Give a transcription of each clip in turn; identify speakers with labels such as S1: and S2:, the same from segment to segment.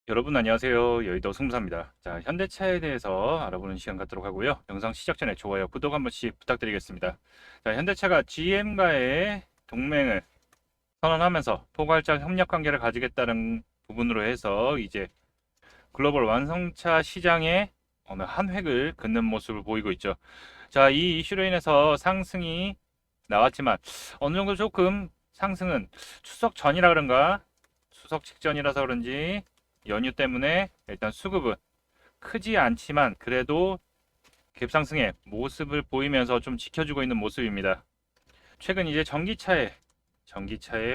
S1: 여러분 안녕하세요. 여의도 승무사입니다. 자, 현대차에 대해서 알아보는 시간 갖도록 하고요. 영상 시작 전에 좋아요, 구독 한 번씩 부탁드리겠습니다. 자, 현대차가 GM과의 동맹을 선언하면서 포괄적 협력 관계를 가지겠다는 부분으로 해서 이제 글로벌 완성차 시장에 어느 한 획을 긋는 모습을 보이고 있죠. 자, 이 이슈로 인해서 상승이 나왔지만 어느 정도 조금 상승은 추석 전이라 그런가 추석 직전이라서 그런지 연휴 때문에 일단 수급은 크지 않지만 그래도 갭상승의 모습을 보이면서 좀 지켜주고 있는 모습입니다. 최근 이제 전기차의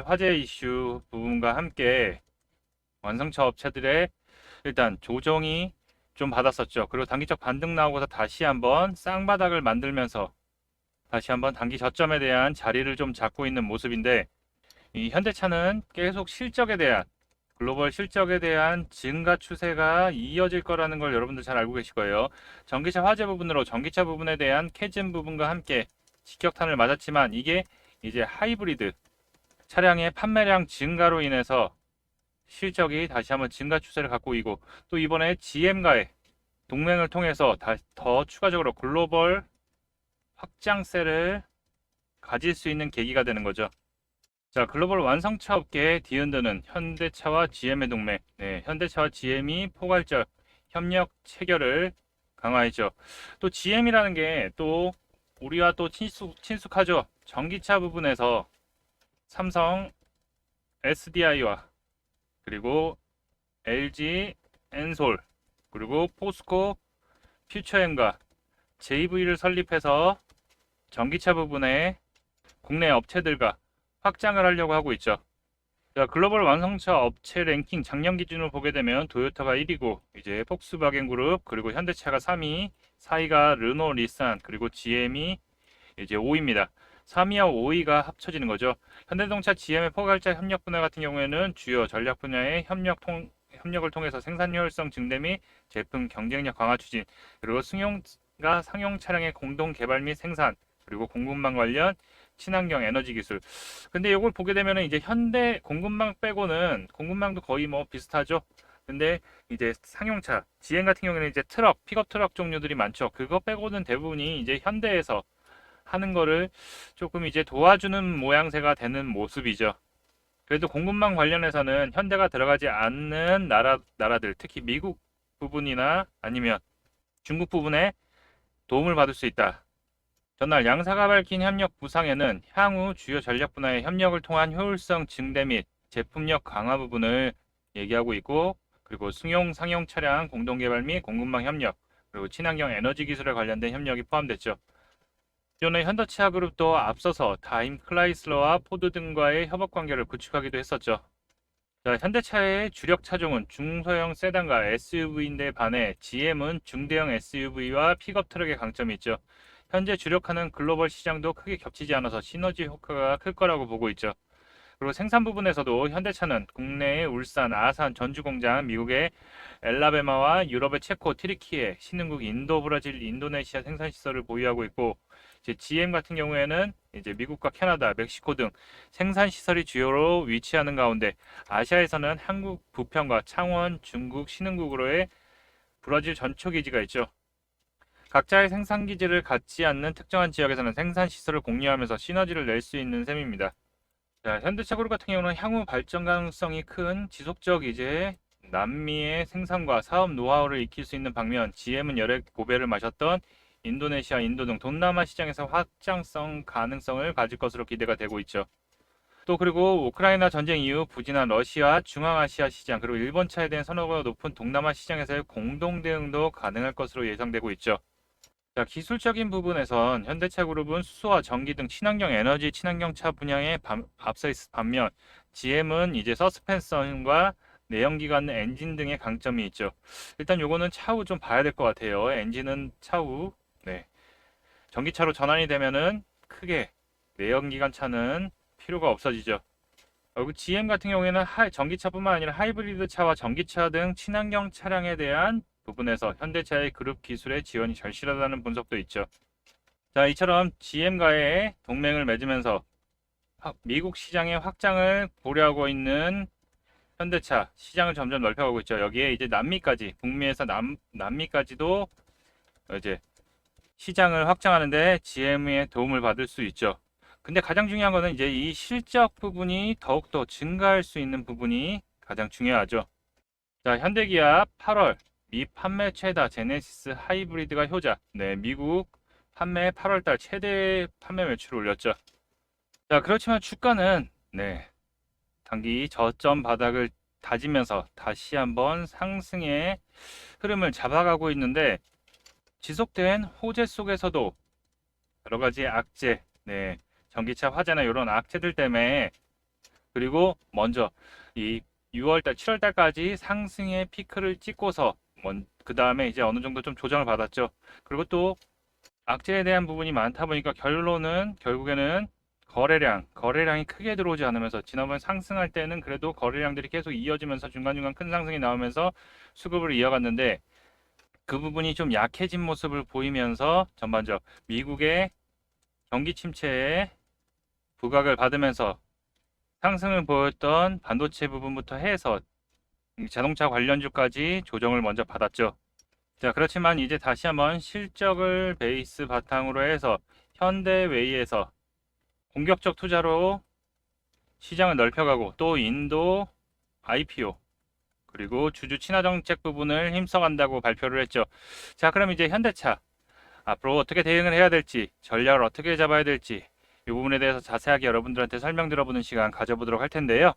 S1: 화재 이슈 부분과 함께 완성차 업체들의 일단 조정이 좀 받았었죠. 그리고 단기적 반등 나오고서 다시 한번 쌍바닥을 만들면서 다시 한번 단기 저점에 대한 자리를 좀 잡고 있는 모습인데, 이 현대차는 계속 실적에 대한 글로벌 실적에 대한 증가 추세가 이어질 거라는 걸 여러분들 잘 알고 계실 거예요. 전기차 화재 부분으로 전기차 부분에 대한 캐즘 부분과 함께 직격탄을 맞았지만, 이게 이제 하이브리드 차량의 판매량 증가로 인해서 실적이 다시 한번 증가 추세를 갖고 있고, 또 이번에 GM과의 동맹을 통해서 더 추가적으로 글로벌 확장세를 가질 수 있는 계기가 되는 거죠. 자, 글로벌 완성차 업계에 뒤흔드는 현대차와 GM의 동맹. 네, 현대차와 GM이 포괄적 협력 체결을 강화했죠. 또 GM이라는 게 또 우리와 또 친숙하죠. 전기차 부분에서 삼성 SDI와 그리고 LG 엔솔 그리고 포스코 퓨처엠과 JV를 설립해서 전기차 부분에 국내 업체들과 확장을 하려고 하고 있죠. 자, 글로벌 완성차 업체 랭킹 작년 기준으로 보게 되면 도요타가 1위고 이제 폭스바겐 그룹 그리고 현대차가 3위, 4위가 르노 닛산 그리고 GM이 이제 5위입니다. 3위와 5위가 합쳐지는 거죠. 현대자동차 GM의 포괄적 협력 분야 같은 경우에는 주요 전략 분야의 협력을 통해서 생산 효율성 증대 및 제품 경쟁력 강화 추진, 그리고 승용과 상용 차량의 공동 개발 및 생산, 그리고 공급망 관련 친환경 에너지 기술. 근데 이걸 보게 되면은 이제 현대 공급망 빼고는 공급망도 거의 뭐 비슷하죠. 근데 이제 상용차, GM 같은 경우에는 이제 트럭, 픽업 트럭 종류들이 많죠. 그거 빼고는 대부분이 이제 현대에서 하는 거를 조금 이제 도와주는 모양새가 되는 모습이죠. 그래도 공급망 관련해서는 현대가 들어가지 않는 나라들, 특히 미국 부분이나 아니면 중국 부분에 도움을 받을 수 있다. 전날 양사가 밝힌 협력 부상에는 향후 주요 전략 분야의 협력을 통한 효율성 증대 및 제품력 강화 부분을 얘기하고 있고, 그리고 승용, 상용 차량 공동 개발 및 공급망 협력, 그리고 친환경 에너지 기술에 관련된 협력이 포함됐죠. 기존의 현대차 그룹도 앞서서 다임 클라이슬러와 포드 등과의 협업 관계를 구축하기도 했었죠. 자, 현대차의 주력 차종은 중소형 세단과 SUV인데 반해 GM은 중대형 SUV와 픽업 트럭의 강점이 있죠. 현재 주력하는 글로벌 시장도 크게 겹치지 않아서 시너지 효과가 클 거라고 보고 있죠. 그리고 생산 부분에서도 현대차는 국내의 울산, 아산, 전주 공장, 미국의 엘라베마와 유럽의 체코, 트리키에, 신흥국 인도, 브라질, 인도네시아 생산 시설을 보유하고 있고, 이제 GM 같은 경우에는 이제 미국과 캐나다, 멕시코 등 생산 시설이 주요로 위치하는 가운데 아시아에서는 한국 부평과 창원, 중국, 신흥국으로의 브라질 전초 기지가 있죠. 각자의 생산 기지를 갖지 않는 특정한 지역에서는 생산 시설을 공유하면서 시너지를 낼 수 있는 셈입니다. 자, 현대차 그룹 같은 경우는 향후 발전 가능성이 큰 지속적 이제 남미의 생산과 사업 노하우를 익힐 수 있는 방면, GM은 열애 고배를 마셨던 인도네시아, 인도 등 동남아 시장에서 확장성 가능성을 가질 것으로 기대가 되고 있죠. 또 그리고 우크라이나 전쟁 이후 부진한 러시아, 중앙아시아 시장, 그리고 일본차에 대한 선호가 높은 동남아 시장에서의 공동 대응도 가능할 것으로 예상되고 있죠. 자, 기술적인 부분에선 현대차 그룹은 수소와 전기 등 친환경 에너지, 친환경 차 분야에 앞서 있을 반면 GM은 이제 서스펜션과 내연기관 엔진 등의 강점이 있죠. 일단 요거는 차후 좀 봐야 될 것 같아요. 엔진은 차후, 네, 전기차로 전환이 되면은 크게 내연기관 차는 필요가 없어지죠. 그리고 GM 같은 경우에는 전기차뿐만 아니라 하이브리드 차와 전기차 등 친환경 차량에 대한 부분에서 현대차의 그룹 기술의 지원이 절실하다는 분석도 있죠. 자, 이처럼 GM과의 동맹을 맺으면서 미국 시장의 확장을 고려하고 있는 현대차 시장을 점점 넓혀가고 있죠. 여기에 이제 남미까지, 북미에서 남미까지도 이제 시장을 확장하는데 GM의 도움을 받을 수 있죠. 근데 가장 중요한 거는 이제 이 실적 부분이 더욱더 증가할 수 있는 부분이 가장 중요하죠. 자, 현대기아 8월 미 판매 최다 제네시스 하이브리드가 효자. 네, 미국 판매 8월달 최대 판매 매출을 올렸죠. 자, 그렇지만 주가는 단기 저점 바닥을 다지면서 다시 한번 상승의 흐름을 잡아가고 있는데 지속된 호재 속에서도 여러 가지 악재, 전기차 화재나 이런 악재들 때문에 그리고 먼저 이 6월달, 7월달까지 상승의 피크를 찍고서 그 다음에 이제 어느 정도 좀 조정을 받았죠. 그리고 또 악재에 대한 부분이 많다 보니까 결국에는 거래량이 크게 들어오지 않으면서 지난번 상승할 때는 그래도 거래량들이 계속 이어지면서 중간중간 큰 상승이 나오면서 수급을 이어갔는데 그 부분이 좀 약해진 모습을 보이면서 전반적 미국의 경기 침체에 부각을 받으면서 상승을 보였던 반도체 부분부터 해서 자동차 관련주까지 조정을 먼저 받았죠. 자, 그렇지만 이제 다시 한번 실적을 베이스 바탕으로 해서 현대웨이에서 공격적 투자로 시장을 넓혀가고 또 인도 IPO 그리고 주주 친화 정책 부분을 힘써간다고 발표를 했죠. 자, 그럼 이제 현대차 앞으로 어떻게 대응을 해야 될지, 전략을 어떻게 잡아야 될지 이 부분에 대해서 자세하게 여러분들한테 설명 들어보는 시간 가져보도록 할 텐데요.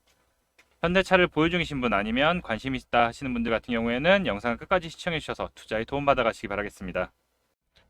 S1: 현대차를 보유 중이신 분 아니면 관심 있다 하시는 분들 같은 경우에는 영상을 끝까지 시청해 주셔서 투자에 도움받아 가시기 바라겠습니다.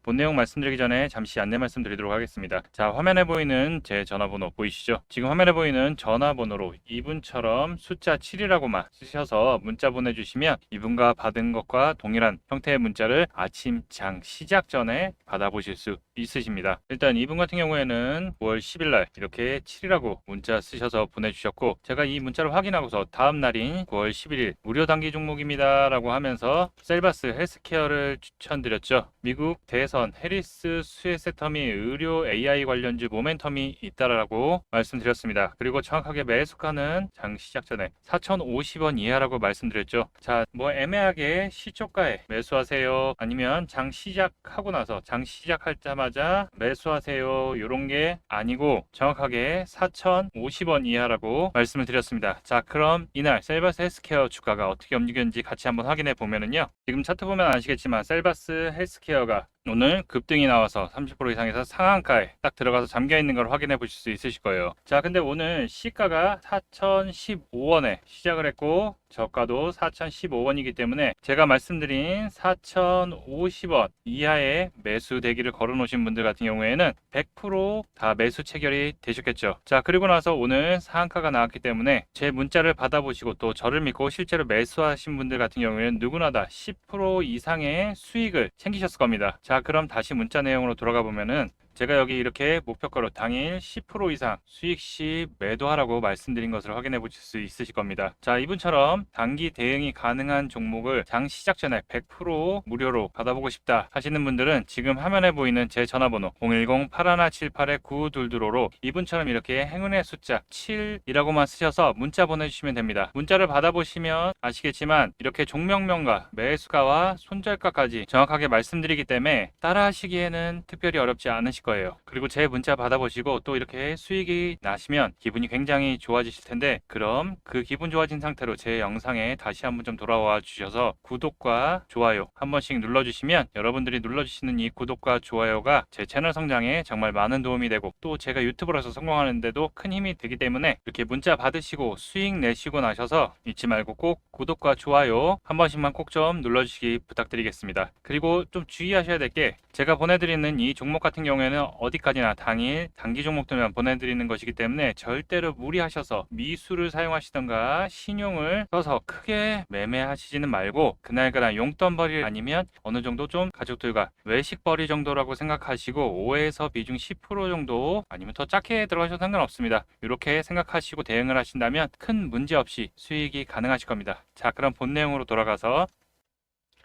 S1: 본 내용 말씀드리기 전에 잠시 안내 말씀드리도록 하겠습니다. 자, 화면에 보이는 제 전화번호 보이시죠? 지금 화면에 보이는 전화번호로 이분처럼 숫자 7이라고만 쓰셔서 문자 보내주시면 이분과 받은 것과 동일한 형태의 문자를 아침 장 시작 전에 받아보실 수 있으십니다. 일단 이분 같은 경우에는 9월 10일 날 이렇게 7이라고 문자 쓰셔서 보내주셨고 제가 이 문자를 확인하고서 다음 날인 9월 11일 무료 단기 종목입니다 라고 하면서 셀바스 헬스케어를 추천드렸죠. 미국 대선 해리스 수혜세터 및 의료 AI 관련주 모멘텀이 있다라고 말씀드렸습니다. 그리고 정확하게 매수가는 장 시작 전에 4,050원 이하라고 말씀드렸죠. 자, 뭐 애매하게 시초가에 매수하세요 아니면 장 시작하고 나서 장 시작하자마자 매수하세요 이런 게 아니고 정확하게 4,050원 이하라고 말씀을 드렸습니다. 자, 그럼 이날 셀바스 헬스케어 주가가 어떻게 움직였는지 같이 한번 확인해 보면은요. 지금 차트 보면 아시겠지만 셀바스 헬스케어가 오늘 급등이 나와서 30% 이상에서 상한가에 딱 들어가서 잠겨 있는 걸 확인해 보실 수 있으실 거예요. 자, 근데 오늘 시가가 4,015원에 시작을 했고 저가도 4,015원이기 때문에 제가 말씀드린 4,050원 이하의 매수 대기를 걸어 놓으신 분들 같은 경우에는 100% 매수 체결이 되셨겠죠. 자, 그리고 나서 오늘 상한가가 나왔기 때문에 제 문자를 받아보시고 또 저를 믿고 실제로 매수하신 분들 같은 경우에는 누구나 다 10% 이상의 수익을 챙기셨을 겁니다. 자, 그럼 다시 문자 내용으로 돌아가 보면은 제가 여기 이렇게 목표가로 당일 10% 이상 수익 시 매도하라고 말씀드린 것을 확인해 보실 수 있으실 겁니다. 자, 이분처럼 단기 대응이 가능한 종목을 장 시작 전에 100% 무료로 받아보고 싶다 하시는 분들은 지금 화면에 보이는 제 전화번호 010-8178-9222로 이분처럼 이렇게 행운의 숫자 7이라고만 쓰셔서 문자 보내주시면 됩니다. 문자를 받아보시면 아시겠지만 이렇게 종목명과 매수가와 손절가까지 정확하게 말씀드리기 때문에 따라 하시기에는 특별히 어렵지 않으실 거예요. 그리고 제 문자 받아보시고 또 이렇게 수익이 나시면 기분이 굉장히 좋아지실 텐데 그럼 그 기분 좋아진 상태로 제 영상에 다시 한번 좀 돌아와 주셔서 구독과 좋아요 한 번씩 눌러주시면 여러분들이 눌러주시는 이 구독과 좋아요가 제 채널 성장에 정말 많은 도움이 되고 또 제가 유튜브로서 성공하는데도 큰 힘이 되기 때문에 이렇게 문자 받으시고 수익 내시고 나셔서 잊지 말고 꼭 구독과 좋아요 한 번씩만 꼭 좀 눌러주시기 부탁드리겠습니다. 그리고 좀 주의하셔야 될 게 제가 보내드리는 이 종목 같은 경우에는 어디까지나 당일 단기 종목들만 보내드리는 것이기 때문에 절대로 무리하셔서 미수를 사용하시던가 신용을 써서 크게 매매하시지는 말고 그날 용돈벌이 아니면 어느 정도 좀 가족들과 외식벌이 정도라고 생각하시고 5에서 비중 10% 정도 아니면 더 작게 들어가셔도 상관없습니다. 이렇게 생각하시고 대응을 하신다면 큰 문제 없이 수익이 가능하실 겁니다. 자, 그럼 본 내용으로 돌아가서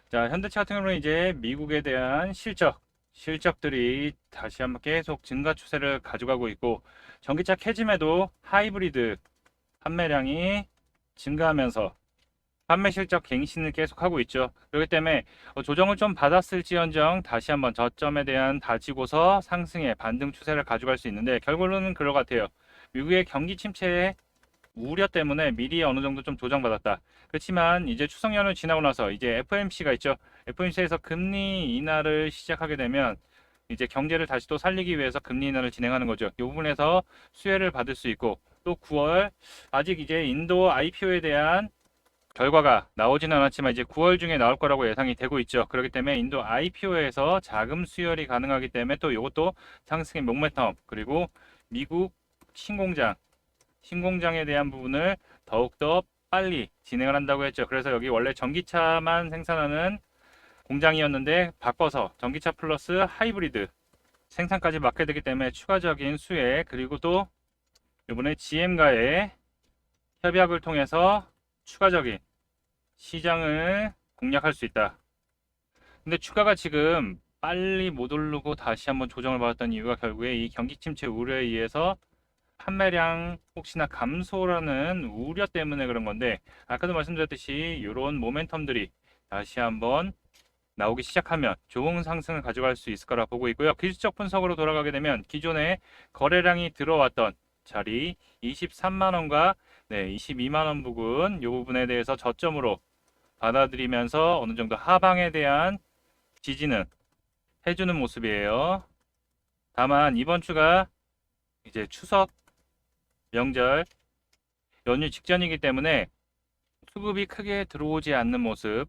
S1: 자, 현대차 같은 경우는 이제 미국에 대한 실적들이 다시 한번 계속 증가 추세를 가져가고 있고 전기차 캐즘에도 하이브리드 판매량이 증가하면서 판매 실적 갱신을 계속하고 있죠. 그렇기 때문에 조정을 좀 받았을지언정 다시 한번 저점에 대한 다지고서 상승의 반등 추세를 가져갈 수 있는데, 결국은 그럴 것 같아요. 미국의 경기 침체의 우려 때문에 미리 어느 정도 좀 조정받았다. 그렇지만 이제 추석 연휴 지나고 나서 이제 FOMC가 있죠. FOMC에서 금리 인하를 시작하게 되면 이제 경제를 다시 또 살리기 위해서 금리 인하를 진행하는 거죠. 이 부분에서 수혜를 받을 수 있고, 또 9월 아직 이제 인도 IPO에 대한 결과가 나오지는 않았지만 이제 9월 중에 나올 거라고 예상이 되고 있죠. 그렇기 때문에 인도 IPO에서 자금 수혈이 가능하기 때문에 또 이것도 상승의 모멘텀, 그리고 미국 신공장에 대한 부분을 더욱더 빨리 진행을 한다고 했죠. 그래서 여기 원래 전기차만 생산하는 공장이었는데 바꿔서 전기차 플러스 하이브리드 생산까지 맡게 되기 때문에 추가적인 수혜, 그리고 또 이번에 GM과의 협약을 통해서 추가적인 시장을 공략할 수 있다. 근데 주가가 지금 빨리 못 오르고 다시 한번 조정을 받았던 이유가 결국에 이 경기 침체 우려에 의해서 판매량 혹시나 감소라는 우려 때문에 그런 건데, 아까도 말씀드렸듯이 이런 모멘텀들이 다시 한번 나오기 시작하면 좋은 상승을 가져갈 수 있을 거라 보고 있고요. 기술적 분석으로 돌아가게 되면 기존에 거래량이 들어왔던 자리 23만 원과 22만 원 부근, 이 부분에 대해서 저점으로 받아들이면서 어느 정도 하방에 대한 지지는 해주는 모습이에요. 다만 이번 주가 이제 추석 명절 연휴 직전이기 때문에 수급이 크게 들어오지 않는 모습.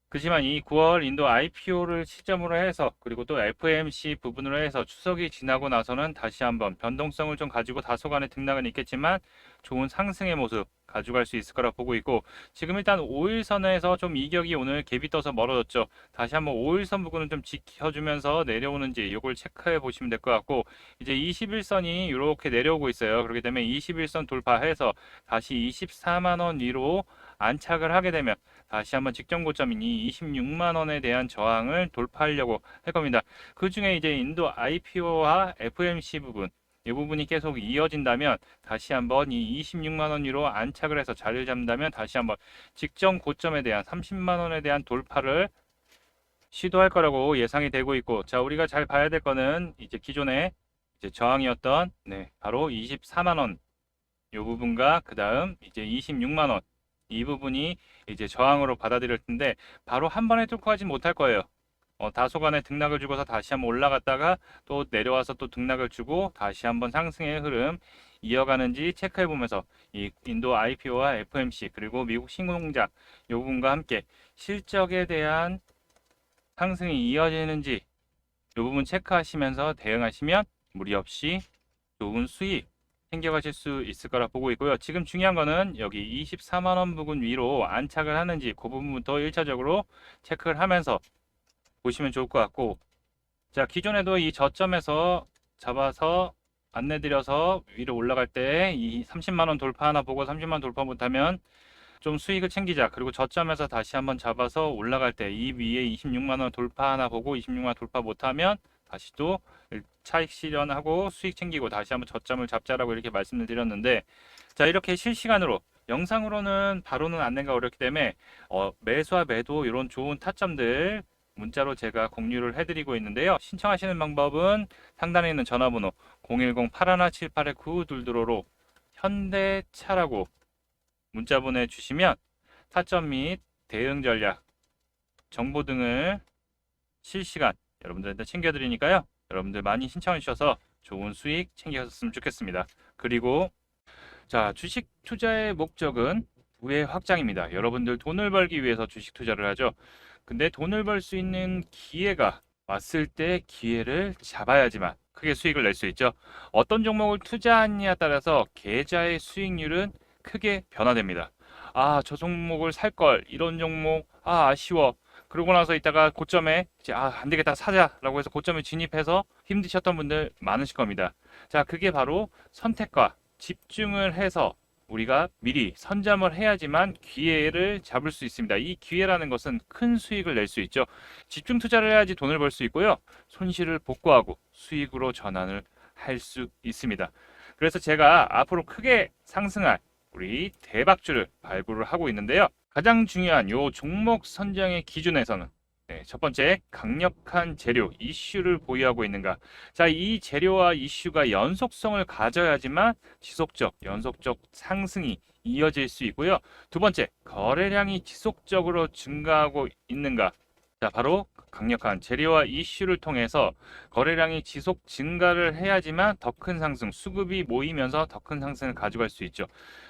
S1: 그렇지만 이 9월 인도 IPO를 시점으로 해서, 그리고 또 FOMC 부분으로 해서 추석이 지나고 나서는 다시 한번 변동성을 좀 가지고 다소간의 등락은 있겠지만 좋은 상승의 모습 가져갈 수 있을 거라 보고 있고, 지금 일단 5일선에서 좀 이격이 오늘 갭이 떠서 멀어졌죠. 다시 한번 5일선 부분을 좀 지켜주면서 내려오는지 이걸 체크해 보시면 될 것 같고, 이제 21선이 이렇게 내려오고 있어요. 그렇기 때문에 21선 돌파해서 다시 24만 원 위로 안착을 하게 되면 다시 한번 직전 고점인 이 26만 원에 대한 저항을 돌파하려고 할 겁니다. 그 중에 이제 인도 IPO와 FOMC 부분, 이 부분이 계속 이어진다면 다시 한번 이 26만 원 위로 안착을 해서 자리를 잡는다면 다시 한번 직전 고점에 대한 30만 원에 대한 돌파를 시도할 거라고 예상이 되고 있고, 자, 우리가 잘 봐야 될 거는 이제 기존에 이제 저항이었던 바로 24만 원 이 부분과 그 다음 이제 26만 원 이 부분이 이제 저항으로 받아들일 텐데, 바로 한 번에 뚫고 가지 못할 거예요. 다소간의 등락을 주고서 다시 한번 올라갔다가 또 내려와서 또 등락을 주고 다시 한번 상승의 흐름 이어가는지 체크해 보면서 이 인도 IPO와 FOMC 그리고 미국 신공장 이 부분과 함께 실적에 대한 상승이 이어지는지 이 부분 체크하시면서 대응하시면 무리 없이 좋은 수익 챙겨가실 수 있을 거라 보고 있고요. 지금 중요한 거는 여기 24만 원 부근 위로 안착을 하는지 그 부분부터 1차적으로 체크를 하면서 보시면 좋을 것 같고, 자, 기존에도 이 저점에서 잡아서 안내드려서 위로 올라갈 때 이 30만 원 돌파 하나 보고 30만 원 돌파 못하면 좀 수익을 챙기자. 그리고 저점에서 다시 한번 잡아서 올라갈 때 이 위에 26만 원 돌파 하나 보고 26만 원 돌파 못하면 다시 또 차익 실현하고 수익 챙기고 다시 한번 저점을 잡자라고 이렇게 말씀을 드렸는데, 자, 이렇게 실시간으로 영상으로는 바로는 안내가 어렵기 때문에 매수와 매도 이런 좋은 타점들 문자로 제가 공유를 해드리고 있는데요. 신청하시는 방법은 상단에 있는 전화번호 010-8178-9222로 현대차라고 문자 보내주시면 타점 및 대응 전략 정보 등을 실시간 여러분들한테 챙겨드리니까요. 여러분들 많이 신청해 주셔서 좋은 수익 챙기셨으면 좋겠습니다. 그리고 자, 주식 투자의 목적은 부의 확장입니다. 여러분들 돈을 벌기 위해서 주식 투자를 하죠. 근데 돈을 벌 수 있는 기회가 왔을 때 기회를 잡아야지만 크게 수익을 낼 수 있죠. 어떤 종목을 투자하느냐에 따라서 계좌의 수익률은 크게 변화됩니다. 아, 저 종목을 살 걸, 이런 종목, 아쉬워. 그러고 나서 이따가 고점에 이제 안 되겠다 사자라고 해서 고점에 진입해서 힘드셨던 분들 많으실 겁니다. 자, 그게 바로 선택과 집중을 해서 우리가 미리 선점을 해야지만 기회를 잡을 수 있습니다. 이 기회라는 것은 큰 수익을 낼 수 있죠. 집중 투자를 해야지 돈을 벌 수 있고요. 손실을 복구하고 수익으로 전환을 할 수 있습니다. 그래서 제가 앞으로 크게 상승할 우리 대박주를 발굴을 하고 있는데요. 가장 중요한 요 종목 선정의 기준에서는 첫 번째, 강력한 재료, 이슈를 보유하고 있는가. 자, 이 재료와 이슈가 연속성을 가져야지만 지속적, 연속적 상승이 이어질 수 있고요. 두 번째, 거래량이 지속적으로 증가하고 있는가. 자, 바로 강력한 재료와 이슈를 통해서 거래량이 지속 증가를 해야지만 더 큰 상승, 수급이 모이면서 더 큰 상승을 가져갈 수 있죠.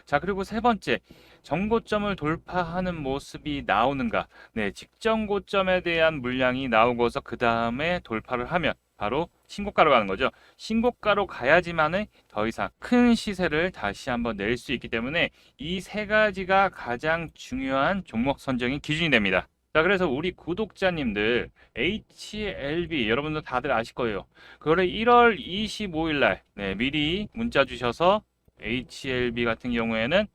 S1: 자, 그리고 세 번째, 정고점을 돌파하는 모습이 나오는가. 네, 직전 고점에 대한 물량이 나오고서 그 다음에 돌파를 하면 바로 신고가로 가는 거죠. 신고가로 가야지만은 더 이상 큰 시세를 다시 한번 낼 수 있기 때문에 이 세 가지가 가장 중요한 종목 선정의 기준이 됩니다. 자, 그래서 우리 구독자님들 HLB 여러분들 다들 아실 거예요. 그거를 1월 25일 날 미리 문자 주셔서 HLB 같은 경우에는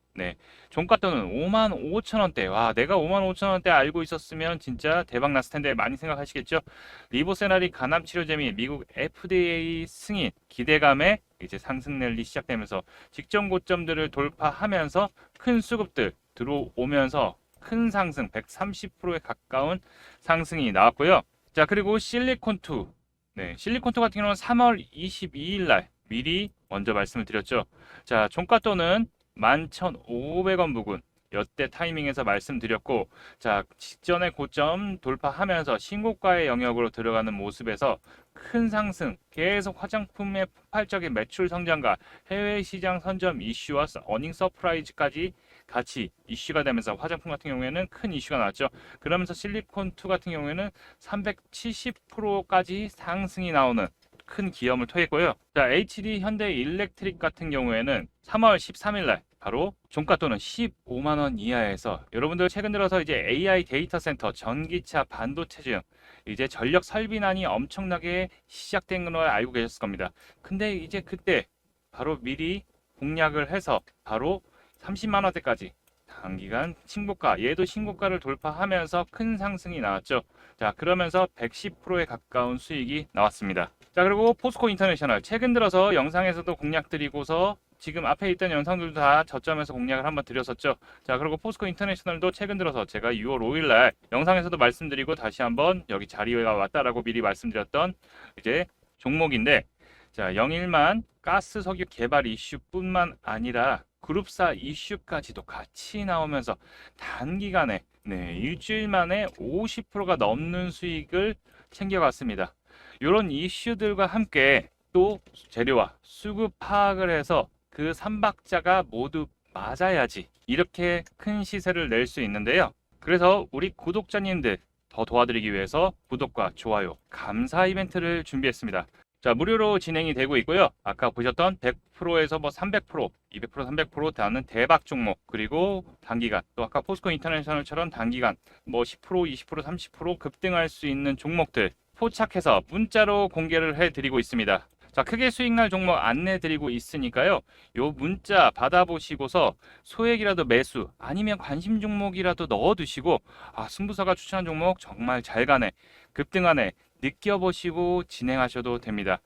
S1: 종가또는 55,000원대. 와, 내가 55,000원대 알고 있었으면 진짜 대박 났을 텐데 많이 생각하시겠죠? 리보세라리 간암 치료제 및 미국 FDA 승인 기대감에 이제 상승 랠리 시작되면서 직전 고점들을 돌파하면서 큰 수급들 들어오면서 큰 상승 130%에 가까운 상승이 나왔고요. 자, 그리고 실리콘2 실리콘2 같은 경우는 3월 22일 날 미리 먼저 말씀을 드렸죠. 자, 종가또는 11,500원 부근 여태 타이밍에서 말씀드렸고, 자, 직전의 고점 돌파하면서 신고가의 영역으로 들어가는 모습에서 큰 상승, 계속 화장품의 폭발적인 매출 성장과 해외 시장 선점 이슈와 어닝 서프라이즈까지 같이 이슈가 되면서 화장품 같은 경우에는 큰 이슈가 나왔죠. 그러면서 실리콘2 같은 경우에는 370%까지 상승이 나오는 큰 기염을 토했고요. 자, HD 현대 일렉트릭 같은 경우에는 3월 13일 날 바로 종가 또는 15만 원 이하에서 여러분들 최근 들어서 이제 AI 데이터 센터, 전기차, 반도체 등 이제 전력 설비난이 엄청나게 시작된 걸 알고 계셨을 겁니다. 근데 이제 그때 바로 미리 공략을 해서 바로 30만 원대까지 단기간 신고가, 얘도 신고가를 돌파하면서 큰 상승이 나왔죠. 자, 그러면서 110%에 가까운 수익이 나왔습니다. 자, 그리고 포스코 인터내셔널 최근 들어서 영상에서도 공략 드리고서 지금 앞에 있던 영상들도 다 저점에서 공략을 한번 드렸었죠. 자, 그리고 포스코 인터내셔널도 최근 들어서 제가 6월 5일 날 영상에서도 말씀드리고 다시 한번 여기 자리가 왔다라고 미리 말씀드렸던 이제 종목인데, 자, 영일만 가스 석유 개발 이슈뿐만 아니라 그룹사 이슈까지도 같이 나오면서 단기간에 일주일 만에 50%가 넘는 수익을 챙겨갔습니다. 이런 이슈들과 함께 또 재료와 수급 파악을 해서 그 3박자가 모두 맞아야지 이렇게 큰 시세를 낼 수 있는데요. 그래서 우리 구독자님들 더 도와드리기 위해서 구독과 좋아요, 감사 이벤트를 준비했습니다. 자, 무료로 진행이 되고 있고요. 아까 보셨던 100%에서 300%, 200%, 300% 다는 대박 종목, 그리고 단기간, 또 아까 포스코 인터내셔널처럼 단기간 10%, 20%, 30% 급등할 수 있는 종목들 포착해서 문자로 공개를 해드리고 있습니다. 자, 크게 수익날 종목 안내드리고 있으니까요. 요 문자 받아보시고서 소액이라도 매수, 아니면 관심 종목이라도 넣어두시고, 승부사가 추천한 종목 정말 잘 가네, 급등하네, 느껴보시고 진행하셔도 됩니다.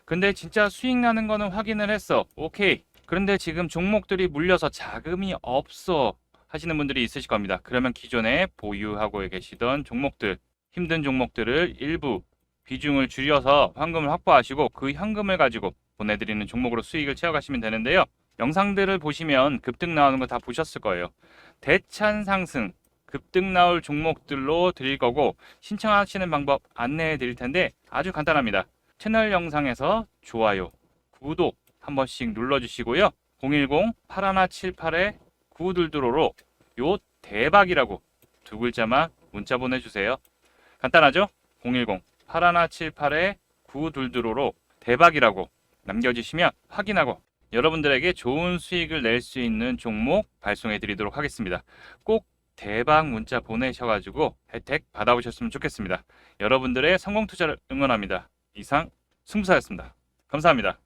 S1: 근데 진짜 수익 나는 거는 확인을 했어. 오케이. 그런데 지금 종목들이 물려서 자금이 없어 하시는 분들이 있으실 겁니다. 그러면 기존에 보유하고 계시던 종목들, 힘든 종목들을 일부 비중을 줄여서 현금을 확보하시고 그 현금을 가지고 보내드리는 종목으로 수익을 채워가시면 되는데요. 영상들을 보시면 급등 나오는 거 다 보셨을 거예요. 대찬 상승, 급등 나올 종목들로 드릴 거고, 신청하시는 방법 안내해 드릴 텐데 아주 간단합니다. 채널 영상에서 좋아요, 구독 한 번씩 눌러주시고요. 010-8178-9222로 요 대박이라고 두 글자만 문자 보내주세요. 간단하죠? 010-8178-9222로 대박이라고 남겨주시면 확인하고 여러분들에게 좋은 수익을 낼 수 있는 종목 발송해 드리도록 하겠습니다. 꼭 대박 문자 보내셔가지고 혜택 받아보셨으면 좋겠습니다. 여러분들의 성공 투자를 응원합니다. 이상 승부사였습니다. 감사합니다.